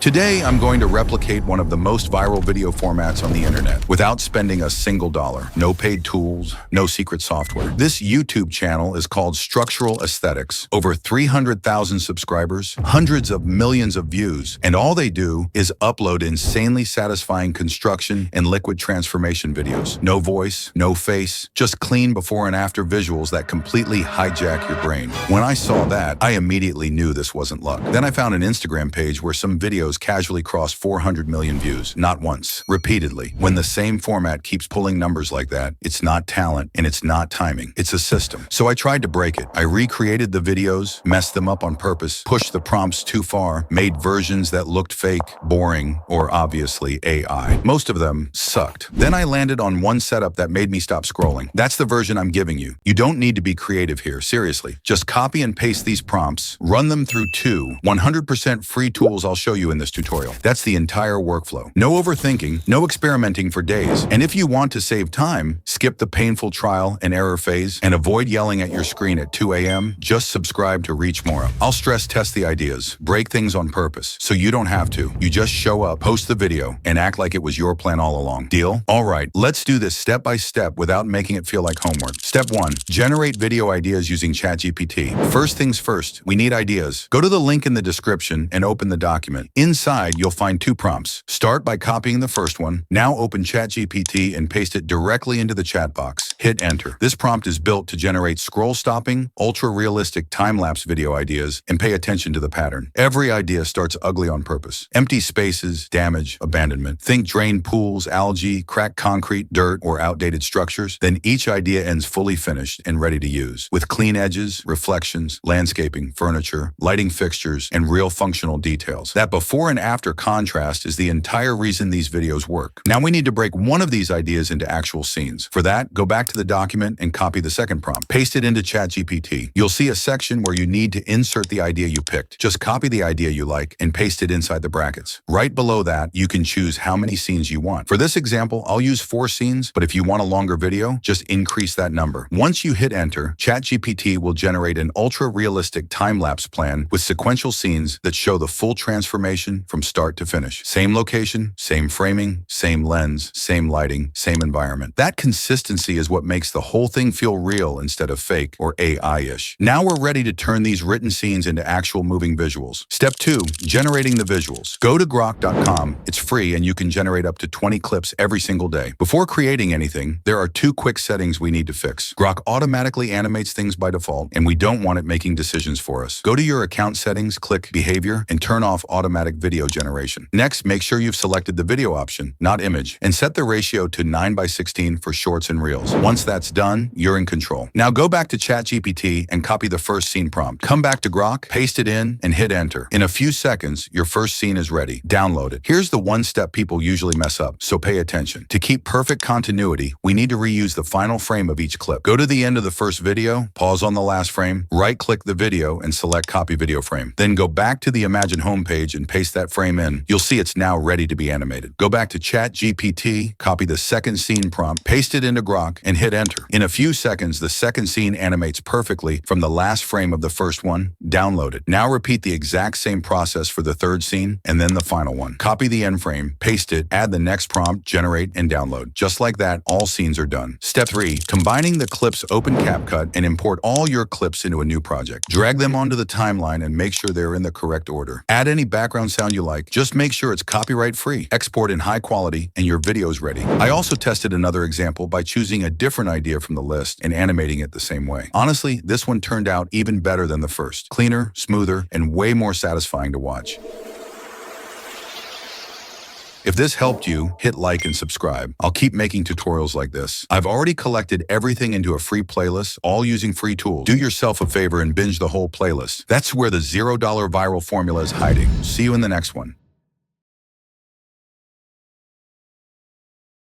Today, I'm going to replicate one of the most viral video formats on the internet without spending a single dollar. No paid tools, no secret software. This YouTube channel is called Structural Aesthetics. Over 300,000 subscribers, hundreds of millions of views, and all they do is upload insanely satisfying construction and liquid transformation videos. No voice, no face, just clean before and after visuals that completely hijack your brain. When I saw that, I immediately knew this wasn't luck. Then I found an Instagram page where some videos casually crossed 400 million views, not once, repeatedly. When the same format keeps pulling numbers like that, it's not talent and it's not timing, it's a system. So I tried to break it. I recreated the videos, messed them up on purpose, pushed the prompts too far, made versions that looked fake, boring, or obviously AI. Most of them sucked. Then I landed on one setup that made me stop scrolling. That's the version I'm giving you. You don't need to be creative here, seriously. Just copy and paste these prompts, run them through 100% free tools I'll show you in this tutorial. That's the entire workflow. No overthinking, no experimenting for days. And if you want to save time, skip the painful trial and error phase and avoid yelling at your screen at 2 a.m., just subscribe to ReachMora. I'll stress test the ideas, break things on purpose, so you don't have to. You just show up, post the video, and act like it was your plan all along. Deal? All right, let's do this step by step without making it feel like homework. Step 1, generate video ideas using ChatGPT. First things first, we need ideas. Go to the link in the description and open the document. Inside, you'll find 2 prompts. Start by copying the first one. Now open ChatGPT and paste it directly into the chat box. Hit enter. This prompt is built to generate scroll-stopping, ultra-realistic time-lapse video ideas, and pay attention to the pattern. Every idea starts ugly on purpose. Empty spaces, damage, abandonment. Think drained pools, algae, cracked concrete, dirt, or outdated structures. Then each idea ends fully finished and ready to use, with clean edges, reflections, landscaping, furniture, lighting fixtures, and real functional details. That before and after contrast is the entire reason these videos work. Now we need to break one of these ideas into actual scenes. For that, go back to the document and copy the second prompt. Paste it into ChatGPT. You'll see a section where you need to insert the idea you picked. Just copy the idea you like and paste it inside the brackets. Right below that, you can choose how many scenes you want. For this example, I'll use 4 scenes, but if you want a longer video, just increase that number. Once you hit enter, ChatGPT will generate an ultra-realistic time-lapse plan with sequential scenes that show the full transformation from start to finish. Same location, same framing, same lens, same lighting, same environment. That consistency is what makes the whole thing feel real instead of fake or AI-ish. Now we're ready to turn these written scenes into actual moving visuals. Step 2, generating the visuals. Go to Grok.com. It's free and you can generate up to 20 clips every single day. Before creating anything, there are 2 quick settings we need to fix. Grok automatically animates things by default, and we don't want it making decisions for us. Go to your account settings, click Behavior, and turn off automatic video generation. Next, make sure you've selected the video option, not image, and set the ratio to 9:16 for shorts and reels. Once that's done, you're in control. Now go back to ChatGPT and copy the first scene prompt. Come back to Grok, paste it in, and hit enter. In a few seconds, your first scene is ready. Download it. Here's the one step people usually mess up, so pay attention. To keep perfect continuity, we need to reuse the final frame of each clip. Go to the end of the first video, pause on the last frame, right-click the video, and select Copy Video Frame. Then go back to the Imagine homepage and paste that frame in. You'll see it's now ready to be animated. Go back to ChatGPT, copy the second scene prompt, paste it into Grok, and hit enter. In a few seconds, the second scene animates perfectly from the last frame of the first one. Download it. Now repeat the exact same process for the third scene and then the final one. Copy the end frame, paste it, add the next prompt, generate, and download. Just like that, all scenes are done. Step 3, combining the clips, open CapCut and import all your clips into a new project. Drag them onto the timeline and make sure they're in the correct order. Add any background sound you like. Just make sure it's copyright free. Export in high quality and your video's ready. I also tested another example by choosing a different idea from the list and animating it the same way. Honestly, this one turned out even better than the first. Cleaner, smoother, and way more satisfying to watch. If this helped you, hit like and subscribe. I'll keep making tutorials like this. I've already collected everything into a free playlist, all using free tools. Do yourself a favor and binge the whole playlist. That's where the $0 viral formula is hiding. See you in the next one.